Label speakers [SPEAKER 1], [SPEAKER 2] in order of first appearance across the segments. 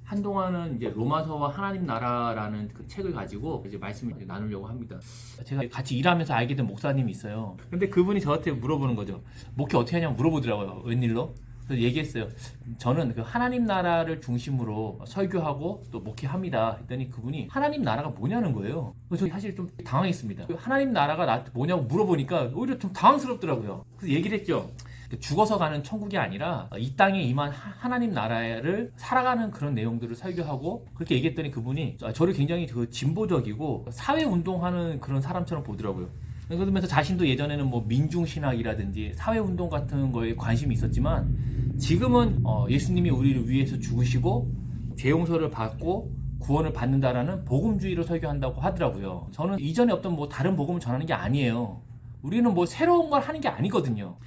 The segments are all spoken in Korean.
[SPEAKER 1] 한동안은 이제 로마서와 하나님 나라라는 그 책을 가지고 이제 말씀을 나누려고 합니다. 제가 같이 일하면서 알게 된 목사님이 있어요. 근데 그분이 저한테 물어보는 거죠. 목회 어떻게 하냐고 물어보더라고요. 웬일로? 그래서 얘기했어요. 저는 그 하나님 나라를 중심으로 설교하고 또 목회합니다. 했더니 그분이 하나님 나라가 뭐냐는 거예요. 그래서 저 사실 좀 당황했습니다. 하나님 나라가 나한테 뭐냐고 물어보니까 오히려 좀 당황스럽더라고요. 그래서 얘기를 했죠. 죽어서 가는 천국이 아니라 이 땅에 임한 하나님 나라를 살아가는 그런 내용들을 설교하고 그렇게 얘기했더니 그분이 저를 굉장히 그 진보적이고 사회운동하는 그런 사람처럼 보더라고요. 그러면서 자신도 예전에는 뭐 민중신학이라든지 사회운동 같은 거에 관심이 있었지만 지금은 예수님이 우리를 위해서 죽으시고 죄 용서를 받고 구원을 받는다라는 복음주의를 설교한다고 하더라고요. 저는 이전에 어떤 뭐 다른 복음을 전하는 게 아니에요. 우리는 뭐 새로운 걸 하는 게 아니거든요.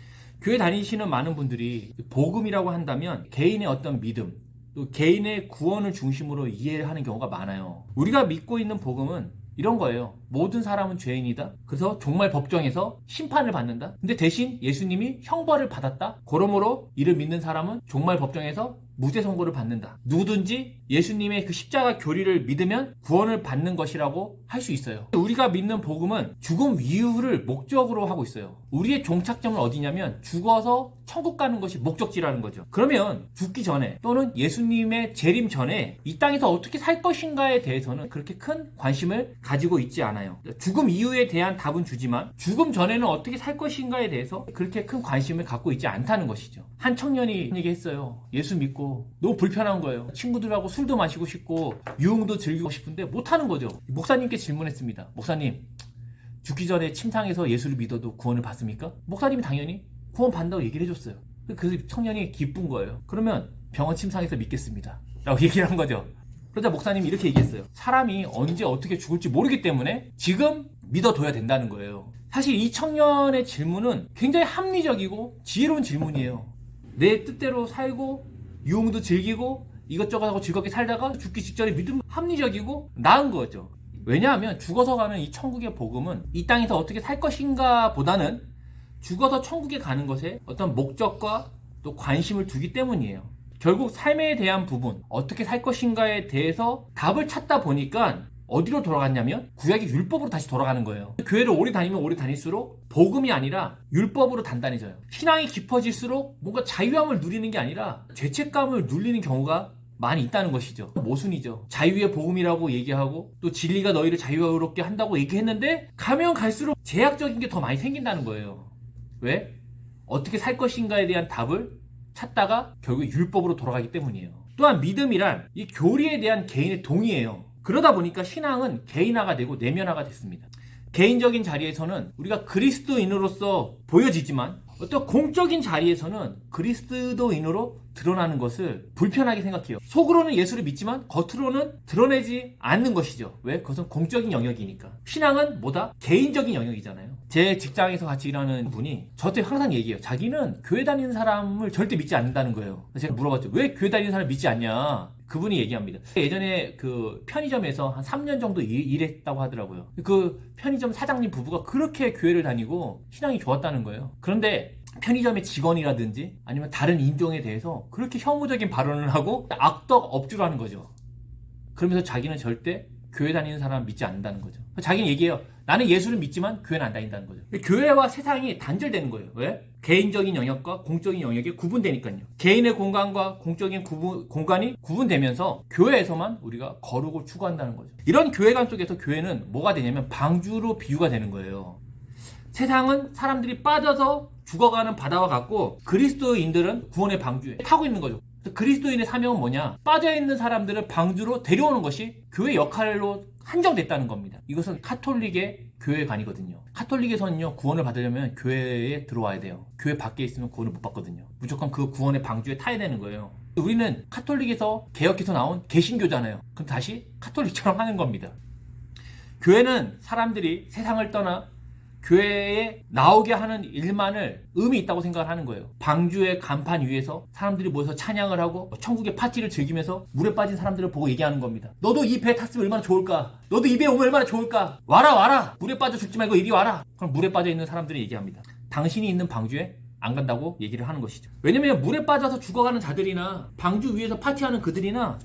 [SPEAKER 1] 교회 다니시는 많은 분들이 복음이라고 한다면 개인의 어떤 믿음, 또 개인의 구원을 중심으로 이해하는 경우가 많아요. 우리가 믿고 있는 복음은 이런 거예요. 모든 사람은 죄인이다. 그래서 종말 법정에서 심판을 받는다. 근데 대신 예수님이 형벌을 받았다. 그러므로 이를 믿는 사람은 종말 법정에서 무죄 선고를 받는다. 누구든지 예수님의 그 십자가 교리를 믿으면 구원을 받는 것이라고 할 수 있어요. 우리가 믿는 복음은 죽음 이후를 목적으로 하고 있어요. 우리의 종착점은 어디냐면 죽어서 천국 가는 것이 목적지라는 거죠. 그러면 죽기 전에 또는 예수님의 재림 전에 이 땅에서 어떻게 살 것인가에 대해서는 그렇게 큰 관심을 가지고 있지 않아요. 죽음 이후에 대한 답은 주지만 죽음 전에는 어떻게 살 것인가에 대해서 그렇게 큰 관심을 갖고 있지 않다는 것이죠. 한 청년이 얘기했어요. 예수 믿고 너무 불편한 거예요. 친구들하고 술도 마시고 싶고 유흥도 즐기고 싶은데 못하는 거죠. 목사님께 질문했습니다. 목사님, 죽기 전에 침상에서 예수를 믿어도 구원을 받습니까? 목사님이 당연히 구원 받는다고 얘기를 해줬어요. 그 청년이 기쁜 거예요. 그러면 병원 침상에서 믿겠습니다 라고 얘기를 한 거죠. 그러자 목사님이 이렇게 얘기했어요. 사람이 언제 어떻게 죽을지 모르기 때문에 지금 믿어둬야 된다는 거예요. 사실 이 청년의 질문은 굉장히 합리적이고 지혜로운 질문이에요. 내 뜻대로 살고 유흥도 즐기고 이것저것 하고 즐겁게 살다가 죽기 직전에 믿으면 합리적이고 나은 거죠. 왜냐하면 죽어서 가는 이 천국의 복음은 이 땅에서 어떻게 살 것인가 보다는 죽어서 천국에 가는 것에 어떤 목적과 또 관심을 두기 때문이에요. 결국 삶에 대한 부분, 어떻게 살 것인가에 대해서 답을 찾다 보니까 어디로 돌아갔냐면 구약의 율법으로 다시 돌아가는 거예요. 교회를 오래 다니면 오래 다닐수록 복음이 아니라 율법으로 단단해져요. 신앙이 깊어질수록 뭔가 자유함을 누리는 게 아니라 죄책감을 누리는 경우가 많이 있다는 것이죠. 모순이죠. 자유의 복음이라고 얘기하고 또 진리가 너희를 자유롭게 한다고 얘기했는데 가면 갈수록 제약적인 게 더 많이 생긴다는 거예요. 왜? 어떻게 살 것인가에 대한 답을 찾다가 결국 율법으로 돌아가기 때문이에요. 또한 믿음이란 이 교리에 대한 개인의 동의예요. 그러다 보니까 신앙은 개인화가 되고 내면화가 됐습니다. 개인적인 자리에서는 우리가 그리스도인으로서 보여지지만 어떤 공적인 자리에서는 그리스도인으로 드러나는 것을 불편하게 생각해요. 속으로는 예수를 믿지만 겉으로는 드러내지 않는 것이죠. 왜? 그것은 공적인 영역이니까. 신앙은 뭐다? 개인적인 영역이잖아요. 제 직장에서 같이 일하는 분이 저한테 항상 얘기해요. 자기는 교회 다니는 사람을 절대 믿지 않는다는 거예요. 제가 물어봤죠. 왜 교회 다니는 사람을 믿지 않냐? 그분이 얘기합니다. 예전에 그 편의점에서 한 3년 정도 일했다고 하더라고요. 그 편의점 사장님 부부가 그렇게 교회를 다니고 신앙이 좋았다는 거예요. 그런데 편의점의 직원이라든지 아니면 다른 인종에 대해서 그렇게 혐오적인 발언을 하고 악덕 업주를 하는 거죠. 그러면서 자기는 절대 교회 다니는 사람 믿지 않는다는 거죠. 자기는 얘기해요. 나는 예수를 믿지만 교회는 안 다닌다는 거죠. 교회와 세상이 단절되는 거예요. 왜? 개인적인 영역과 공적인 영역이 구분되니까요. 개인의 공간과 공적인 공간이 구분되면서 교회에서만 우리가 거룩을 추구한다는 거죠. 이런 교회관 속에서 교회는 뭐가 되냐면 방주로 비유가 되는 거예요. 세상은 사람들이 빠져서 죽어가는 바다와 같고 그리스도인들은 구원의 방주에 타고 있는 거죠. 그리스도인의 사명은 뭐냐? 빠져있는 사람들을 방주로 데려오는 것이 교회 역할로 한정됐다는 겁니다. 이것은 카톨릭의 교회관이거든요. 카톨릭에서는요, 구원을 받으려면 교회에 들어와야 돼요. 교회 밖에 있으면 구원을 못 받거든요. 무조건 그 구원의 방주에 타야 되는 거예요. 우리는 카톨릭에서 개혁해서 나온 개신교잖아요. 그럼 다시 카톨릭처럼 하는 겁니다. 교회는 사람들이 세상을 떠나 교회에 나오게 하는 일만을 의미 있다고 생각을 하는 거예요. 방주의 간판 위에서 사람들이 모여서 찬양을 하고 천국의 파티를 즐기면서 물에 빠진 사람들을 보고 얘기하는 겁니다. 너도 이 배에 탔으면 얼마나 좋을까? 너도 이 배에 오면 얼마나 좋을까? 와라! 물에 빠져 죽지 말고 이리 와라! 그럼 물에 빠져 있는 사람들이 얘기합니다. 당신이 있는 방주에 안 간다고 얘기를 하는 것이죠. 왜냐면 물에 빠져서 죽어가는 자들이나 방주 위에서 파티하는 그들이나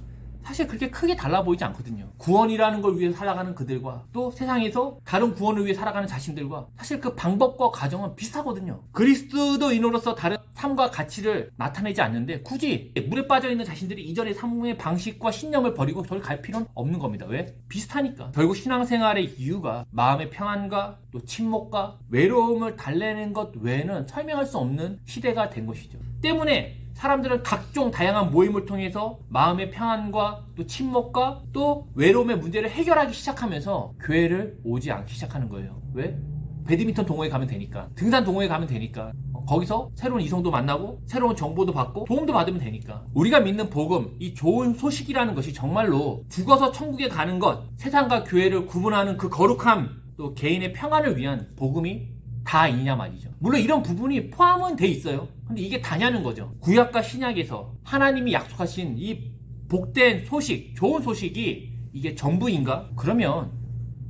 [SPEAKER 1] 사실 그렇게 크게 달라 보이지 않거든요. 구원이라는 걸 위해 살아가는 그들과 또 세상에서 다른 구원을 위해 살아가는 자신들과 사실 그 방법과 과정은 비슷하거든요. 그리스도인으로서 다른 삶과 가치를 나타내지 않는데 굳이 물에 빠져있는 자신들이 이전의 삶의 방식과 신념을 버리고 저를 갈 필요는 없는 겁니다. 왜? 비슷하니까. 결국 신앙생활의 이유가 마음의 평안과 또 침묵과 외로움을 달래는 것 외에는 설명할 수 없는 시대가 된 것이죠. 때문에 사람들은 각종 다양한 모임을 통해서 마음의 평안과 또 침묵과 또 외로움의 문제를 해결하기 시작하면서 교회를 오지 않기 시작하는 거예요. 왜? 배드민턴 동호회 가면 되니까, 등산 동호회 가면 되니까, 거기서 새로운 이성도 만나고 새로운 정보도 받고 도움도 받으면 되니까. 우리가 믿는 복음, 이 좋은 소식이라는 것이 정말로 죽어서 천국에 가는 것, 세상과 교회를 구분하는 그 거룩함, 또 개인의 평안을 위한 복음이 다이냐 말이죠. 물론 이런 부분이 포함은 돼 있어요. 근데 이게 다냐는 거죠. 구약과 신약에서 하나님이 약속하신 이 복된 소식, 좋은 소식이 이게 전부인가? 그러면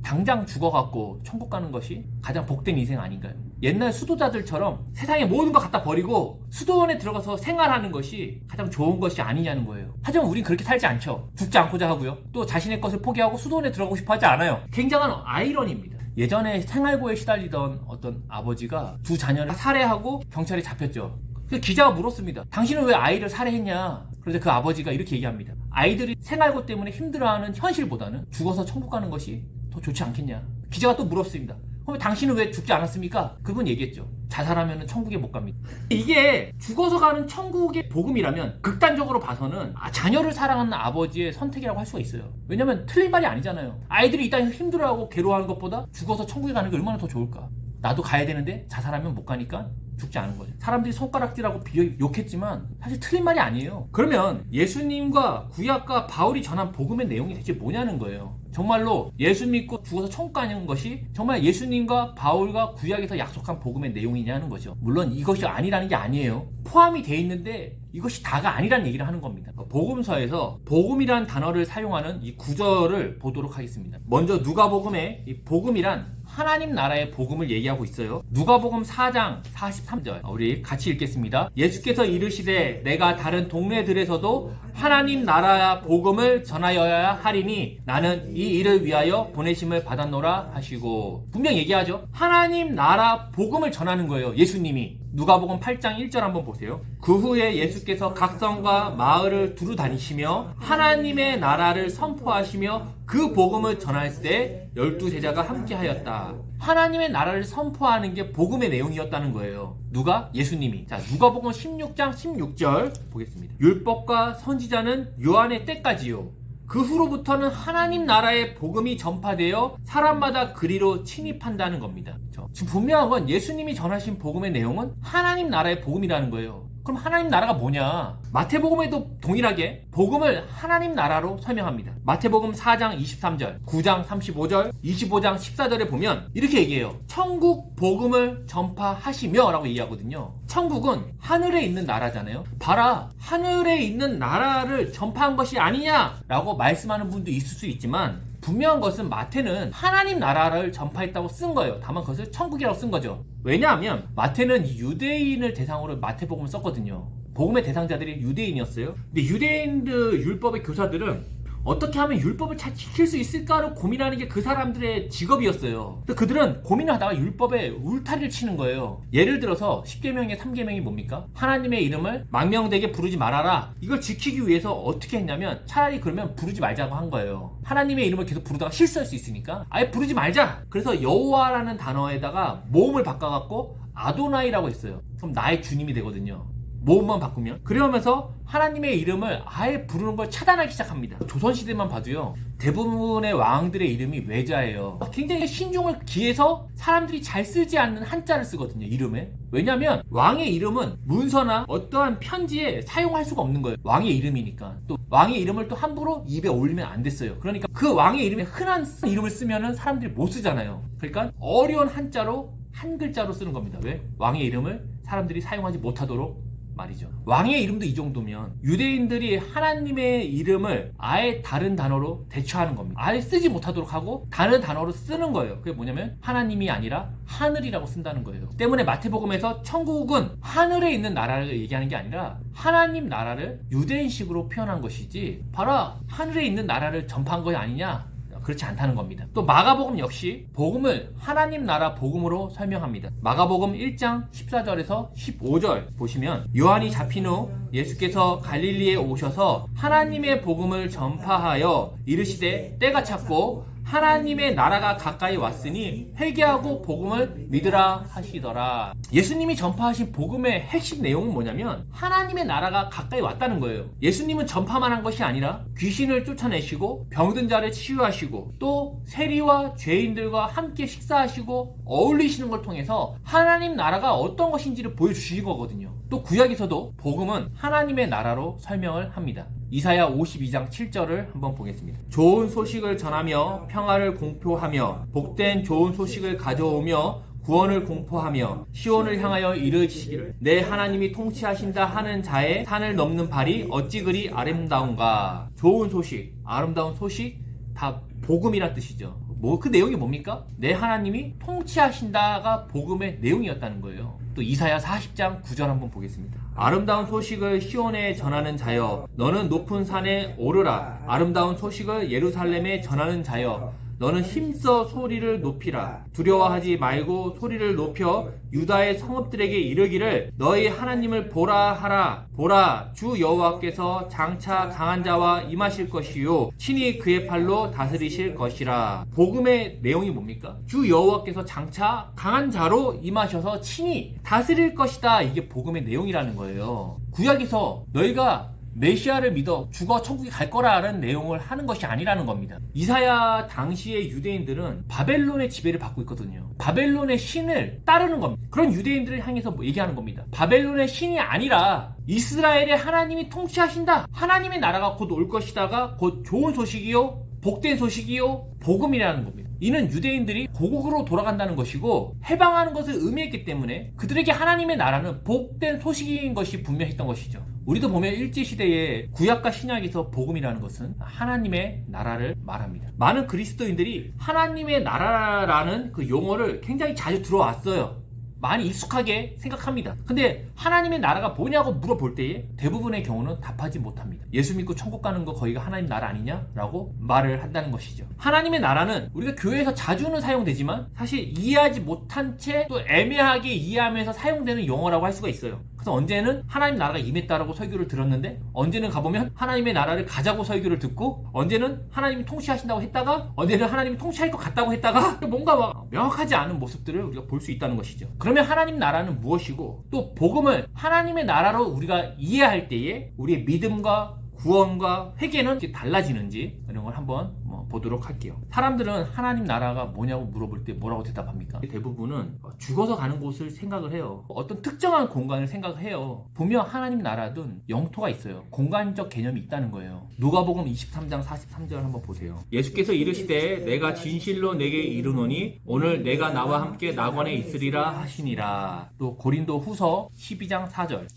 [SPEAKER 1] 당장 죽어갖고 천국 가는 것이 가장 복된 인생 아닌가요? 옛날 수도자들처럼 세상의 모든 거 갖다 버리고 수도원에 들어가서 생활하는 것이 가장 좋은 것이 아니냐는 거예요. 하지만 우린 그렇게 살지 않죠. 죽지 않고자 하고요. 또 자신의 것을 포기하고 수도원에 들어가고 싶어 하지 않아요. 굉장한 아이러니입니다. 예전에 생활고에 시달리던 어떤 아버지가 두 자녀를 살해하고 경찰에 잡혔죠. 그래서 기자가 물었습니다. 당신은 왜 아이를 살해했냐? 그래서 그 아버지가 이렇게 얘기합니다. 아이들이 생활고 때문에 힘들어하는 현실보다는 죽어서 천국 가는 것이 더 좋지 않겠냐? 기자가 또 물었습니다. 그럼 당신은 왜 죽지 않았습니까? 그분 얘기했죠. 자살하면 천국에 못 갑니다. 이게 죽어서 가는 천국의 복음이라면 극단적으로 봐서는 자녀를 사랑하는 아버지의 선택이라고 할 수가 있어요. 왜냐면 틀린 말이 아니잖아요. 아이들이 이 땅에서 힘들어하고 괴로워하는 것보다 죽어서 천국에 가는 게 얼마나 더 좋을까? 나도 가야 되는데 자살하면 못 가니까 죽지 않은 거죠. 사람들이 손가락질하고 비교 욕했지만 사실 틀린 말이 아니에요. 그러면 예수님과 구약과 바울이 전한 복음의 내용이 대체 뭐냐는 거예요. 정말로 예수 믿고 죽어서 천국 가는 것이 정말 예수님과 바울과 구약에서 약속한 복음의 내용이냐는 거죠. 물론 이것이 아니라는 게 아니에요. 포함이 돼 있는데 이것이 다가 아니라는 얘기를 하는 겁니다. 복음서에서 복음이란 단어를 사용하는 이 구절을 보도록 하겠습니다. 먼저 누가복음에 이 복음이란 하나님 나라의 복음을 얘기하고 있어요. 누가복음 4장 43절 우리 같이 읽겠습니다. 예수께서 이르시되 내가 다른 동네들에서도 하나님 나라의 복음을 전하여야 하리니 나는 이 일을 위하여 보내심을 받았노라 하시고 분명 얘기하죠. 하나님 나라 복음을 전하는 거예요. 예수님이. 누가복음 8장 1절 한번 보세요. 그 후에 예수께서 각 성과 마을을 두루 다니시며 하나님의 나라를 선포하시며 그 복음을 전할 때 12제자가 함께하였다. 하나님의 나라를 선포하는 게 복음의 내용이었다는 거예요. 누가? 예수님이. 자, 누가복음 16장 16절 보겠습니다. 율법과 선지자는 요한의 때까지요. 그 후로부터는 하나님 나라의 복음이 전파되어 사람마다 그리로 침입한다는 겁니다. 지금 분명한 건 예수님이 전하신 복음의 내용은 하나님 나라의 복음이라는 거예요. 그럼 하나님 나라가 뭐냐? 마태복음에도 동일하게 복음을 하나님 나라로 설명합니다. 마태복음 4장 23절, 9장 35절, 25장 14절에 보면 이렇게 얘기해요. 천국 복음을 전파하시며 라고 얘기하거든요. 천국은 하늘에 있는 나라잖아요. 봐라, 하늘에 있는 나라를 전파한 것이 아니냐 라고 말씀하는 분도 있을 수 있지만 분명한 것은 마태는 하나님 나라를 전파했다고 쓴 거예요. 다만 그것을 천국이라고 쓴 거죠. 왜냐하면 마태는 유대인을 대상으로 마태복음을 썼거든요. 복음의 대상자들이 유대인이었어요. 근데 유대인들 율법의 교사들은 어떻게 하면 율법을 잘 지킬 수 있을까를 고민하는 게 그 사람들의 직업이었어요. 근데 그들은 고민을 하다가 율법에 울타리를 치는 거예요. 예를 들어서 10계명의 3계명이 뭡니까? 하나님의 이름을 망명되게 부르지 말아라. 이걸 지키기 위해서 어떻게 했냐면 차라리 그러면 부르지 말자고 한 거예요. 하나님의 이름을 계속 부르다가 실수할 수 있으니까 아예 부르지 말자. 그래서 여호와라는 단어에다가 모음을 바꿔갖고 아도나이라고 했어요. 그럼 나의 주님이 되거든요. 모음만 바꾸면. 그러면서 하나님의 이름을 아예 부르는 걸 차단하기 시작합니다. 조선시대만 봐도요, 대부분의 왕들의 이름이 외자예요. 굉장히 신중을 기해서 사람들이 잘 쓰지 않는 한자를 쓰거든요, 이름에. 왜냐면 왕의 이름은 문서나 어떠한 편지에 사용할 수가 없는 거예요. 왕의 이름이니까. 또 왕의 이름을 또 함부로 입에 올리면 안 됐어요. 그러니까 그 왕의 이름에 흔한 이름을 쓰면은 사람들이 못 쓰잖아요. 그러니까 어려운 한자로 한 글자로 쓰는 겁니다. 왜? 왕의 이름을 사람들이 사용하지 못하도록 말이죠. 왕의 이름도 이 정도면 유대인들이 하나님의 이름을 아예 다른 단어로 대처하는 겁니다. 아예 쓰지 못하도록 하고 다른 단어로 쓰는 거예요. 그게 뭐냐면 하나님이 아니라 하늘이라고 쓴다는 거예요. 때문에 마태복음에서 천국은 하늘에 있는 나라를 얘기하는 게 아니라 하나님 나라를 유대인식으로 표현한 것이지 봐라 하늘에 있는 나라를 전파한 것이 아니냐? 그렇지 않다는 겁니다. 또 마가복음 역시 복음을 하나님 나라 복음으로 설명합니다. 마가복음 1장 14절에서 15절 보시면 요한이 잡힌 후 예수께서 갈릴리에 오셔서 하나님의 복음을 전파하여 이르시되 때가 찼고 하나님의 나라가 가까이 왔으니 회개하고 복음을 믿으라 하시더라. 예수님이 전파하신 복음의 핵심 내용은 뭐냐면 하나님의 나라가 가까이 왔다는 거예요. 예수님은 전파만 한 것이 아니라 귀신을 쫓아내시고 병든 자를 치유하시고 또 세리와 죄인들과 함께 식사하시고 어울리시는 걸 통해서 하나님 나라가 어떤 것인지를 보여주신 거거든요. 또 구약에서도 복음은 하나님의 나라로 설명을 합니다. 이사야 52장 7절을 한번 보겠습니다. 좋은 소식을 전하며 평화를 공표하며 복된 좋은 소식을 가져오며 구원을 공포하며 시온을 향하여 이르시기를 내 하나님이 통치하신다 하는 자의 산을 넘는 발이 어찌 그리 아름다운가. 좋은 소식, 아름다운 소식 다 복음이란 뜻이죠. 그 내용이 뭡니까? 내 하나님이 통치하신다가 복음의 내용이었다는 거예요. 또 이사야 40장 9절 한번 보겠습니다. 아름다운 소식을 시온에 전하는 자여 너는 높은 산에 오르라. 아름다운 소식을 예루살렘에 전하는 자여 너는 힘써 소리를 높이라. 두려워하지 말고 소리를 높여 유다의 성읍들에게 이르기를 너희 하나님을 보라 하라. 보라 주 여호와께서 장차 강한 자와 임하실 것이요 친히 그의 팔로 다스리실 것이라. 복음의 내용이 뭡니까? 주 여호와께서 장차 강한 자로 임하셔서 친히 다스릴 것이다. 이게 복음의 내용이라는 거예요. 구약에서 너희가 메시아를 믿어 죽어 천국에 갈 거라는 내용을 하는 것이 아니라는 겁니다. 이사야 당시의 유대인들은 바벨론의 지배를 받고 있거든요. 바벨론의 신을 따르는 겁니다. 그런 유대인들을 향해서 얘기하는 겁니다. 바벨론의 신이 아니라 이스라엘의 하나님이 통치하신다. 하나님의 나라가 곧 올 것이다가 곧 좋은 소식이요 복된 소식이요 복음이라는 겁니다. 이는 유대인들이 고국으로 돌아간다는 것이고 해방하는 것을 의미했기 때문에 그들에게 하나님의 나라는 복된 소식인 것이 분명했던 것이죠. 우리도 보면 일제시대에 구약과 신약에서 복음이라는 것은 하나님의 나라를 말합니다. 많은 그리스도인들이 하나님의 나라라는 그 용어를 굉장히 자주 들어왔어요. 많이 익숙하게 생각합니다. 근데 하나님의 나라가 뭐냐고 물어볼 때에 대부분의 경우는 답하지 못합니다. 예수 믿고 천국 가는 거 거기가 하나님 나라 아니냐? 라고 말을 한다는 것이죠. 하나님의 나라는 우리가 교회에서 자주는 사용되지만 사실 이해하지 못한 채 또 애매하게 이해하면서 사용되는 용어라고 할 수가 있어요. 그래서 언제는 하나님 나라가 임했다라고 설교를 들었는데 언제는 가보면 하나님의 나라를 가자고 설교를 듣고 언제는 하나님이 통치하신다고 했다가 언제는 하나님이 통치할 것 같다고 했다가 뭔가 막 명확하지 않은 모습들을 우리가 볼 수 있다는 것이죠. 그러면 하나님 나라는 무엇이고 또 복음을 하나님의 나라로 우리가 이해할 때에 우리의 믿음과 구원과 회개는 어떻게 달라지는지 이런 걸 한번 보도록 할게요. 사람들은 하나님 나라가 뭐냐고 물어볼 때 뭐라고 대답합니까? 대부분은 죽어서 가는 곳을 생각을 해요. 어떤 특정한 공간을 생각을 해요. 보면 하나님 나라든 영토가 있어요. 공간적 개념이 있다는 거예요. 누가복음 23장 43절 한번 보세요. 예수께서 이르시되 내가 진실로 내게 이르노니 오늘 내가 나와 함께 낙원에 있으리라 하시니라. 또 고린도 후서 12장 4절.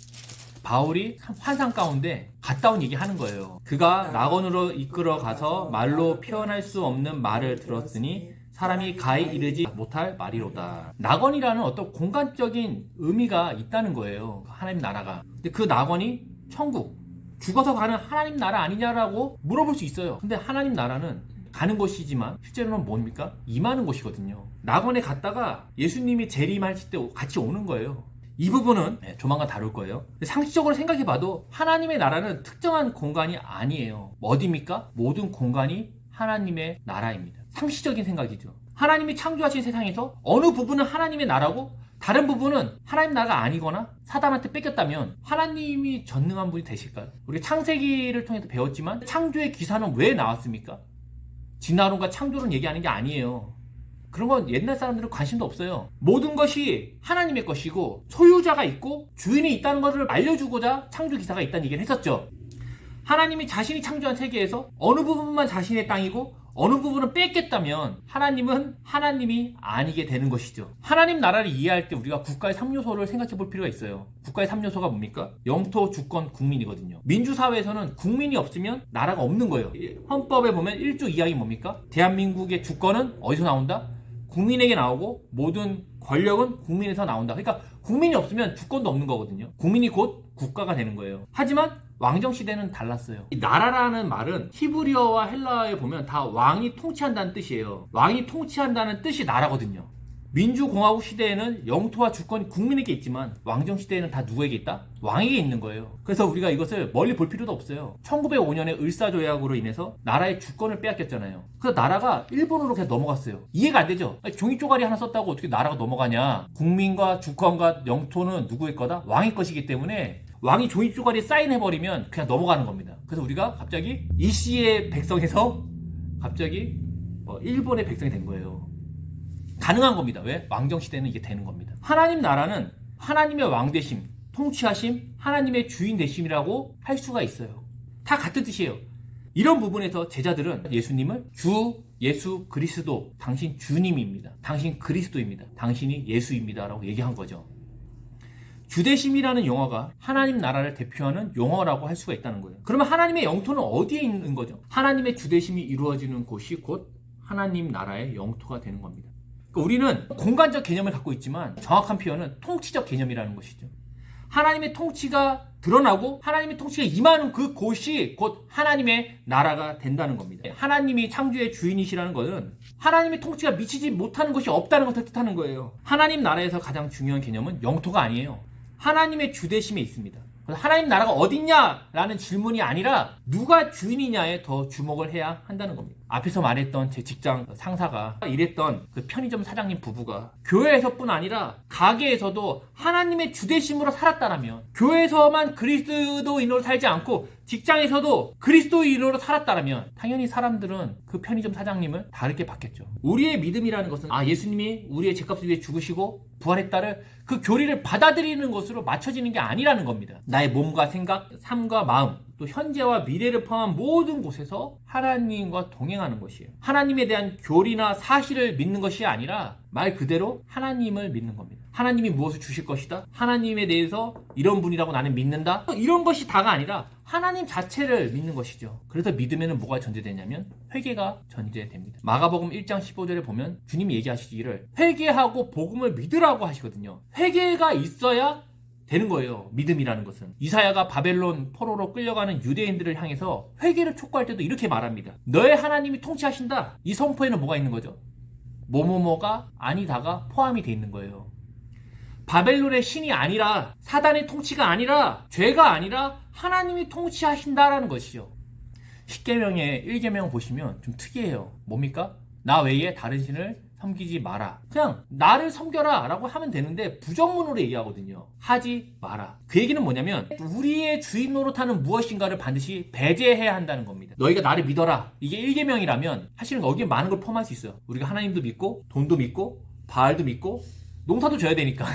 [SPEAKER 1] 바울이 환상 가운데 갔다 온 얘기 하는 거예요. 그가 낙원으로 이끌어 가서 말로 표현할 수 없는 말을 들었으니 사람이 가히 이르지 못할 말이로다. 낙원이라는 어떤 공간적인 의미가 있다는 거예요. 하나님 나라가. 근데 그 낙원이 천국, 죽어서 가는 하나님 나라 아니냐라고 물어볼 수 있어요. 근데 하나님 나라는 가는 곳이지만 실제로는 뭡니까? 임하는 곳이거든요. 낙원에 갔다가 예수님이 재림하실 때 같이 오는 거예요. 이 부분은 조만간 다룰 거예요. 상식적으로 생각해봐도 하나님의 나라는 특정한 공간이 아니에요. 어디입니까? 모든 공간이 하나님의 나라입니다. 상식적인 생각이죠. 하나님이 창조하신 세상에서 어느 부분은 하나님의 나라고 다른 부분은 하나님 나라가 아니거나 사단한테 뺏겼다면 하나님이 전능한 분이 되실까요? 우리 창세기를 통해서 배웠지만 창조의 기사는 왜 나왔습니까? 진화론과 창조론 얘기하는 게 아니에요. 그런 건 옛날 사람들은 관심도 없어요. 모든 것이 하나님의 것이고 소유자가 있고 주인이 있다는 것을 알려주고자 창조기사가 있다는 얘기를 했었죠. 하나님이 자신이 창조한 세계에서 어느 부분만 자신의 땅이고 어느 부분을 뺏겠다면 하나님은 하나님이 아니게 되는 것이죠. 하나님 나라를 이해할 때 우리가 국가의 3요소를 생각해 볼 필요가 있어요. 국가의 3요소가 뭡니까? 영토, 주권, 국민이거든요. 민주사회에서는 국민이 없으면 나라가 없는 거예요. 헌법에 보면 1조 2항이 뭡니까? 대한민국의 주권은 어디서 나온다? 국민에게 나오고 모든 권력은 국민에서 나온다. 그러니까 국민이 없으면 주권도 없는 거거든요. 국민이 곧 국가가 되는 거예요. 하지만 왕정시대는 달랐어요. 이 나라라는 말은 히브리어와 헬라어에 보면 다 왕이 통치한다는 뜻이에요. 왕이 통치한다는 뜻이 나라거든요. 민주공화국 시대에는 영토와 주권이 국민에게 있지만 왕정시대에는 다 누구에게 있다? 왕에게 있는 거예요. 그래서 우리가 이것을 멀리 볼 필요도 없어요. 1905년에 을사조약으로 인해서 나라의 주권을 빼앗겼잖아요. 그래서 나라가 일본으로 그냥 넘어갔어요. 이해가 안 되죠? 종이 쪼가리 하나 썼다고 어떻게 나라가 넘어가냐. 국민과 주권과 영토는 누구의 거다? 왕의 것이기 때문에 왕이 종이 쪼가리에 사인해버리면 그냥 넘어가는 겁니다. 그래서 우리가 갑자기 이씨의 백성에서 갑자기 일본의 백성이 된 거예요. 가능한 겁니다. 왜? 왕정시대는 이게 되는 겁니다. 하나님 나라는 하나님의 왕되심, 통치하심, 하나님의 주인 되심이라고 할 수가 있어요. 다 같은 뜻이에요. 이런 부분에서 제자들은 예수님을 주 예수 그리스도, 당신 주님입니다. 당신 그리스도입니다. 당신이 예수입니다. 라고 얘기한 거죠. 주대심이라는 용어가 하나님 나라를 대표하는 용어라고 할 수가 있다는 거예요. 그러면 하나님의 영토는 어디에 있는 거죠? 하나님의 주대심이 이루어지는 곳이 곧 하나님 나라의 영토가 되는 겁니다. 그러니까 우리는 공간적 개념을 갖고 있지만 정확한 표현은 통치적 개념이라는 것이죠. 하나님의 통치가 드러나고 하나님의 통치가 임하는 그 곳이 곧 하나님의 나라가 된다는 겁니다. 하나님이 창조의 주인이시라는 것은 하나님의 통치가 미치지 못하는 것이 없다는 것을 뜻하는 거예요. 하나님 나라에서 가장 중요한 개념은 영토가 아니에요. 하나님의 주대심에 있습니다. 하나님 나라가 어딨냐라는 질문이 아니라 누가 주인이냐에 더 주목을 해야 한다는 겁니다. 앞에서 말했던 제 직장 상사가 일했던 그 편의점 사장님 부부가 교회에서뿐 아니라 가게에서도 하나님의 주대심으로 살았다라면, 교회에서만 그리스도인으로 살지 않고 직장에서도 그리스도인으로 살았다라면 당연히 사람들은 그 편의점 사장님을 다르게 봤겠죠. 우리의 믿음이라는 것은 예수님이 우리의 죄값을 위해 죽으시고 부활했다를 그 교리를 받아들이는 것으로 맞춰지는 게 아니라는 겁니다. 나의 몸과 생각, 삶과 마음, 또 현재와 미래를 포함한 모든 곳에서 하나님과 동행하는 것이에요. 하나님에 대한 교리나 사실을 믿는 것이 아니라 말 그대로 하나님을 믿는 겁니다. 하나님이 무엇을 주실 것이다? 하나님에 대해서 이런 분이라고 나는 믿는다? 이런 것이 다가 아니라 하나님 자체를 믿는 것이죠. 그래서 믿음에는 뭐가 전제되냐면 회개가 전제됩니다. 마가복음 1장 15절에 보면 주님이 얘기하시기를 회개하고 복음을 믿으라고 하시거든요. 회개가 있어야 되는 거예요. 믿음이라는 것은. 이사야가 바벨론 포로로 끌려가는 유대인들을 향해서 회개를 촉구할 때도 이렇게 말합니다. 너의 하나님이 통치하신다. 이 선포에는 뭐가 있는 거죠? 뭐뭐뭐가 아니다가 포함이 돼 있는 거예요. 바벨론의 신이 아니라, 사단의 통치가 아니라, 죄가 아니라 하나님이 통치하신다라는 것이죠. 십계명의 1계명 보시면 좀 특이해요. 뭡니까? 나 외에 다른 신을 섬기지 마라. 그냥 나를 섬겨라 라고 하면 되는데 부정문으로 얘기하거든요. 하지 마라. 그 얘기는 뭐냐면 우리의 주인 노릇하는 무엇인가를 반드시 배제해야 한다는 겁니다. 너희가 나를 믿어라. 이게 1계명이라면 사실은 여기에 많은 걸 포함할 수 있어요. 우리가 하나님도 믿고 돈도 믿고 바알도 믿고 농사도 져야 되니까.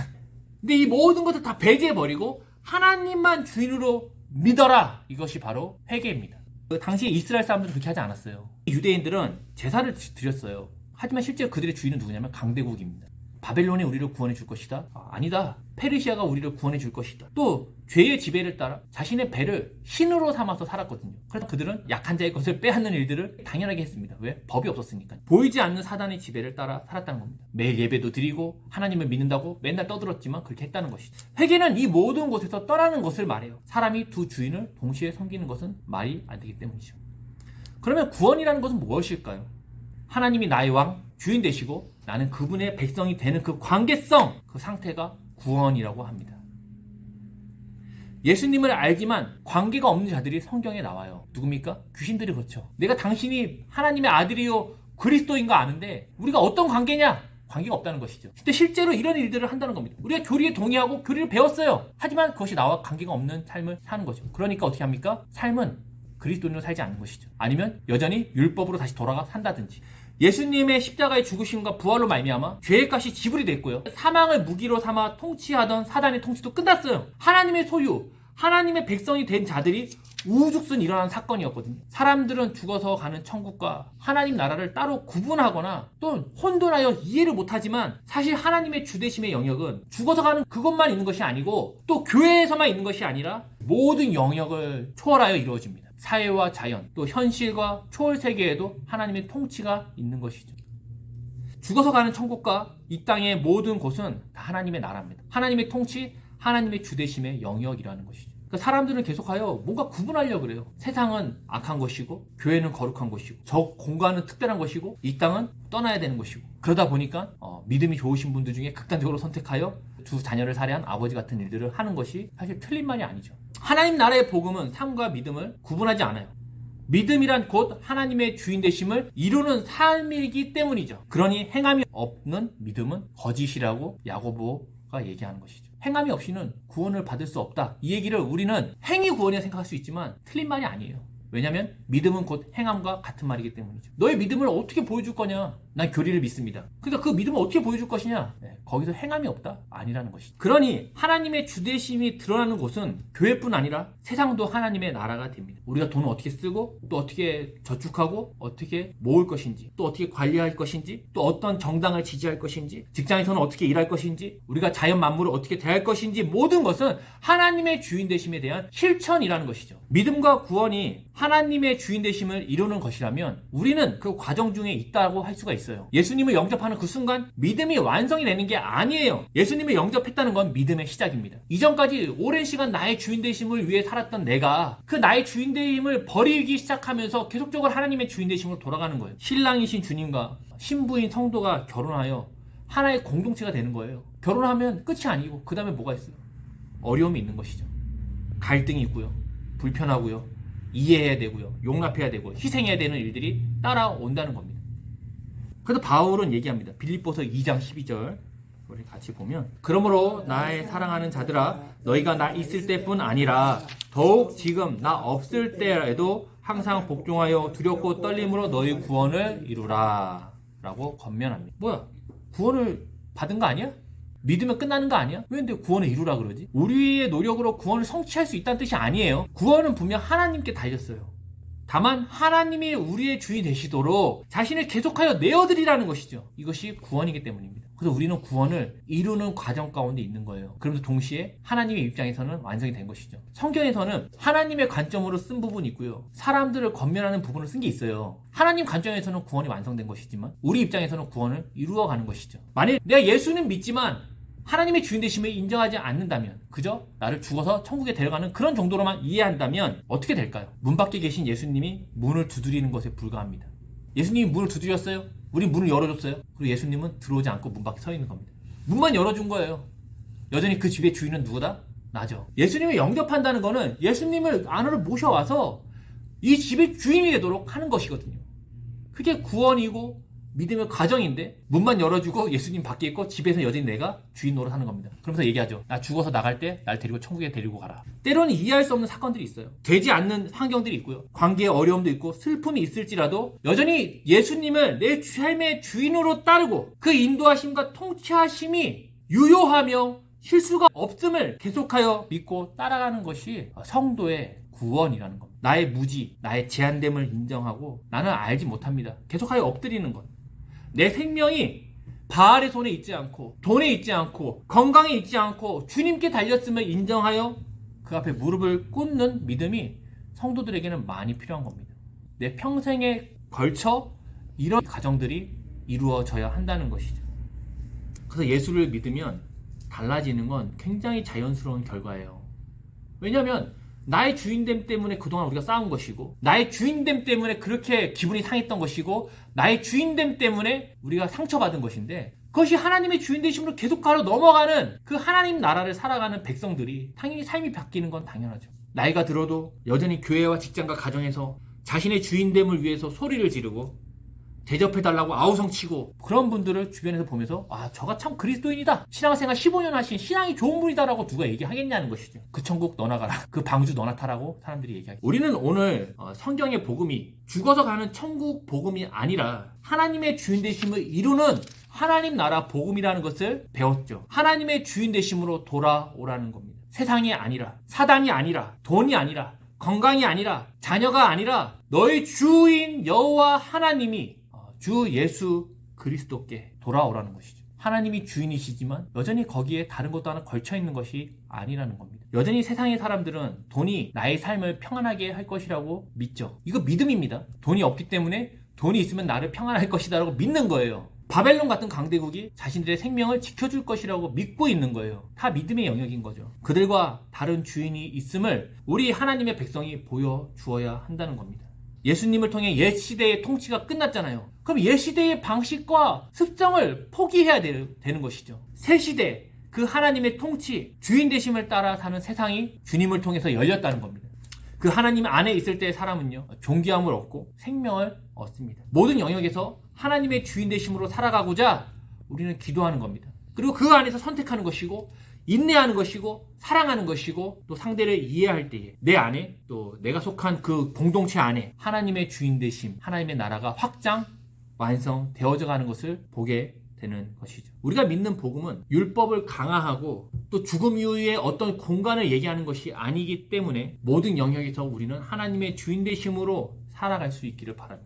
[SPEAKER 1] 근데 이 모든 것을 다 배제해버리고 하나님만 주인으로 믿어라. 이것이 바로 회개입니다. 당시 이스라엘 사람들은 그렇게 하지 않았어요. 유대인들은 제사를 드렸어요. 하지만 실제 그들의 주인은 누구냐면 강대국입니다. 바벨론이 우리를 구원해 줄 것이다? 아니다. 페르시아가 우리를 구원해 줄 것이다. 또 죄의 지배를 따라 자신의 배를 신으로 삼아서 살았거든요. 그래서 그들은 약한 자의 것을 빼앗는 일들을 당연하게 했습니다. 왜? 법이 없었으니까. 보이지 않는 사단의 지배를 따라 살았다는 겁니다. 매일 예배도 드리고 하나님을 믿는다고 맨날 떠들었지만 그렇게 했다는 것이죠. 회개는 이 모든 곳에서 떠나는 것을 말해요. 사람이 두 주인을 동시에 섬기는 것은 말이 안 되기 때문이죠. 그러면 구원이라는 것은 무엇일까요? 하나님이 나의 왕, 주인 되시고 나는 그분의 백성이 되는 그 관계성, 그 상태가 구원이라고 합니다. 예수님을 알지만 관계가 없는 자들이 성경에 나와요. 누굽니까? 귀신들이 그렇죠. 내가 당신이 하나님의 아들이요 그리스도인 거 아는데 우리가 어떤 관계냐? 관계가 없다는 것이죠. 근데 실제로 이런 일들을 한다는 겁니다. 우리가 교리에 동의하고 교리를 배웠어요. 하지만 그것이 나와 관계가 없는 삶을 사는 거죠. 그러니까 어떻게 합니까? 삶은 그리스도인으로 살지 않는 것이죠. 아니면 여전히 율법으로 다시 돌아가 산다든지. 예수님의 십자가의 죽으심과 부활로 말미암아 죄의 값이 지불이 됐고요. 사망을 무기로 삼아 통치하던 사단의 통치도 끝났어요. 하나님의 소유, 하나님의 백성이 된 자들이 우후죽순 일어난 사건이었거든요. 사람들은 죽어서 가는 천국과 하나님 나라를 따로 구분하거나 또 혼돈하여 이해를 못하지만 사실 하나님의 주되심의 영역은 죽어서 가는 그것만 있는 것이 아니고 또 교회에서만 있는 것이 아니라 모든 영역을 초월하여 이루어집니다. 사회와 자연, 또 현실과 초월 세계에도 하나님의 통치가 있는 것이죠. 죽어서 가는 천국과 이 땅의 모든 곳은 다 하나님의 나라입니다. 하나님의 통치, 하나님의 주되심의 영역이라는 것이죠. 그러니까 사람들은 계속하여 뭔가 구분하려고 그래요. 세상은 악한 것이고 교회는 거룩한 것이고 저 공간은 특별한 것이고 이 땅은 떠나야 되는 것이고 그러다 보니까 믿음이 좋으신 분들 중에 극단적으로 선택하여 두 자녀를 살해한 아버지 같은 일들을 하는 것이 사실 틀린 말이 아니죠. 하나님 나라의 복음은 삶과 믿음을 구분하지 않아요. 믿음이란 곧 하나님의 주인 되심을 이루는 삶이기 때문이죠. 그러니 행함이 없는 믿음은 거짓이라고 야고보가 얘기하는 것이죠. 행함이 없이는 구원을 받을 수 없다. 이 얘기를 우리는 행위 구원이라 생각할 수 있지만 틀린 말이 아니에요. 왜냐하면 믿음은 곧 행함과 같은 말이기 때문이죠. 너의 믿음을 어떻게 보여줄 거냐? 난 교리를 믿습니다. 그러니까 그 믿음을 어떻게 보여줄 것이냐? 거기서 행함이 없다? 아니라는 것이죠. 그러니 하나님의 주되심이 드러나는 곳은 교회뿐 아니라 세상도 하나님의 나라가 됩니다. 우리가 돈을 어떻게 쓰고 또 어떻게 저축하고 어떻게 모을 것인지 또 어떻게 관리할 것인지 또 어떤 정당을 지지할 것인지 직장에서는 어떻게 일할 것인지 우리가 자연 만물을 어떻게 대할 것인지 모든 것은 하나님의 주인 되심에 대한 실천이라는 것이죠. 믿음과 구원이 하나님의 주인 되심을 이루는 것이라면 우리는 그 과정 중에 있다고 할 수가 있어요. 예수님을 영접하는 그 순간 믿음이 완성이 되는 게 아니에요. 예수님을 영접했다는 건 믿음의 시작입니다. 이전까지 오랜 시간 나의 주인 되심을 위해 살았던 내가 그 나의 주인 되심을 버리기 시작하면서 계속적으로 하나님의 주인 되심으로 돌아가는 거예요. 신랑이신 주님과 신부인 성도가 결혼하여 하나의 공동체가 되는 거예요. 결혼하면 끝이 아니고 그 다음에 뭐가 있어요? 어려움이 있는 것이죠. 갈등이 있고요. 불편하고요. 이해해야 되고요. 용납해야 되고 희생해야 되는 일들이 따라온다는 겁니다. 그래서 바울은 얘기합니다. 빌립보서 2장 12절 우리 같이 보면 그러므로 나의 사랑하는 자들아 너희가 나 있을 때뿐 아니라 더욱 지금 나 없을 때에도 항상 복종하여 두렵고 떨림으로 너희 구원을 이루라 라고 권면합니다. 뭐야? 구원을 받은 거 아니야? 믿으면 끝나는 거 아니야? 왜 근데 구원을 이루라 그러지? 우리의 노력으로 구원을 성취할 수 있다는 뜻이 아니에요. 구원은 분명 하나님께 달렸어요. 다만 하나님이 우리의 주인 되시도록 자신을 계속하여 내어드리라는 것이죠. 이것이 구원이기 때문입니다. 그래서 우리는 구원을 이루는 과정 가운데 있는 거예요. 그러면서 동시에 하나님의 입장에서는 완성이 된 것이죠. 성경에서는 하나님의 관점으로 쓴 부분이 있고요. 사람들을 권면하는 부분을 쓴 게 있어요. 하나님 관점에서는 구원이 완성된 것이지만 우리 입장에서는 구원을 이루어가는 것이죠. 만일 내가 예수는 믿지만 하나님의 주인 되심을 인정하지 않는다면 그저 나를 죽어서 천국에 데려가는 그런 정도로만 이해한다면 어떻게 될까요? 문 밖에 계신 예수님이 문을 두드리는 것에 불과합니다. 예수님이 문을 두드렸어요? 우리 문을 열어줬어요? 그리고 예수님은 들어오지 않고 문 밖에 서 있는 겁니다. 문만 열어준 거예요. 여전히 그 집의 주인은 누구다? 나죠. 예수님을 영접한다는 거는 예수님을 안으로 모셔와서 이 집의 주인이 되도록 하는 것이거든요. 그게 구원이고 믿음의 과정인데 문만 열어주고 예수님 밖에 있고 집에서 여전히 내가 주인 노릇하는 겁니다. 그러면서 얘기하죠. 나 죽어서 나갈 때 날 데리고 천국에 데리고 가라. 때로는 이해할 수 없는 사건들이 있어요. 되지 않는 환경들이 있고요. 관계에 어려움도 있고 슬픔이 있을지라도 여전히 예수님을 내 삶의 주인으로 따르고 그 인도하심과 통치하심이 유효하며 실수가 없음을 계속하여 믿고 따라가는 것이 성도의 구원이라는 겁니다. 나의 무지, 나의 제한됨을 인정하고 나는 알지 못합니다. 계속하여 엎드리는 것. 내 생명이 바알의 손에 있지 않고 돈에 있지 않고 건강에 있지 않고 주님께 달렸음을 인정하여 그 앞에 무릎을 꿇는 믿음이 성도들에게는 많이 필요한 겁니다. 내 평생에 걸쳐 이런 과정들이 이루어져야 한다는 것이죠. 그래서 예수를 믿으면 달라지는 건 굉장히 자연스러운 결과예요. 왜냐하면 나의 주인됨 때문에 그동안 우리가 싸운 것이고 나의 주인됨 때문에 그렇게 기분이 상했던 것이고 나의 주인됨 때문에 우리가 상처받은 것인데 그것이 하나님의 주인되심으로 계속하러 넘어가는 그 하나님 나라를 살아가는 백성들이 당연히 삶이 바뀌는 건 당연하죠. 나이가 들어도 여전히 교회와 직장과 가정에서 자신의 주인됨을 위해서 소리를 지르고 대접해달라고 아우성치고 그런 분들을 주변에서 보면서 아 저가 참 그리스도인이다. 신앙생활 15년 하신 신앙이 좋은 분이다라고 누가 얘기하겠냐는 것이죠. 그 천국 너나 가라. 그 방주 너나 타라고 사람들이 얘기하죠. 우리는 오늘 성경의 복음이 죽어서 가는 천국 복음이 아니라 하나님의 주인 되심을 이루는 하나님 나라 복음이라는 것을 배웠죠. 하나님의 주인 되심으로 돌아오라는 겁니다. 세상이 아니라, 사단이 아니라, 돈이 아니라, 건강이 아니라, 자녀가 아니라 너의 주인 여호와 하나님이 주 예수 그리스도께 돌아오라는 것이죠. 하나님이 주인이시지만 여전히 거기에 다른 것도 하나 걸쳐있는 것이 아니라는 겁니다. 여전히 세상의 사람들은 돈이 나의 삶을 평안하게 할 것이라고 믿죠. 이거 믿음입니다. 돈이 없기 때문에 돈이 있으면 나를 평안할 것이다 라고 믿는 거예요. 바벨론 같은 강대국이 자신들의 생명을 지켜줄 것이라고 믿고 있는 거예요. 다 믿음의 영역인 거죠. 그들과 다른 주인이 있음을 우리 하나님의 백성이 보여주어야 한다는 겁니다. 예수님을 통해 옛 시대의 통치가 끝났잖아요. 그럼 옛 시대의 방식과 습성을 포기해야 되는 것이죠. 새 시대, 그 하나님의 통치, 주인 되심을 따라 사는 세상이 주님을 통해서 열렸다는 겁니다. 그 하나님 안에 있을 때의 사람은요, 존귀함을 얻고 생명을 얻습니다. 모든 영역에서 하나님의 주인 되심으로 살아가고자 우리는 기도하는 겁니다. 그리고 그 안에서 선택하는 것이고, 인내하는 것이고, 사랑하는 것이고, 또 상대를 이해할 때에 내 안에, 또 내가 속한 그 공동체 안에 하나님의 주인 되심, 하나님의 나라가 확장, 완성되어져 가는 것을 보게 되는 것이죠. 우리가 믿는 복음은 율법을 강화하고 또 죽음 이후의 어떤 공간을 얘기하는 것이 아니기 때문에 모든 영역에서 우리는 하나님의 주인 되심으로 살아갈 수 있기를 바랍니다.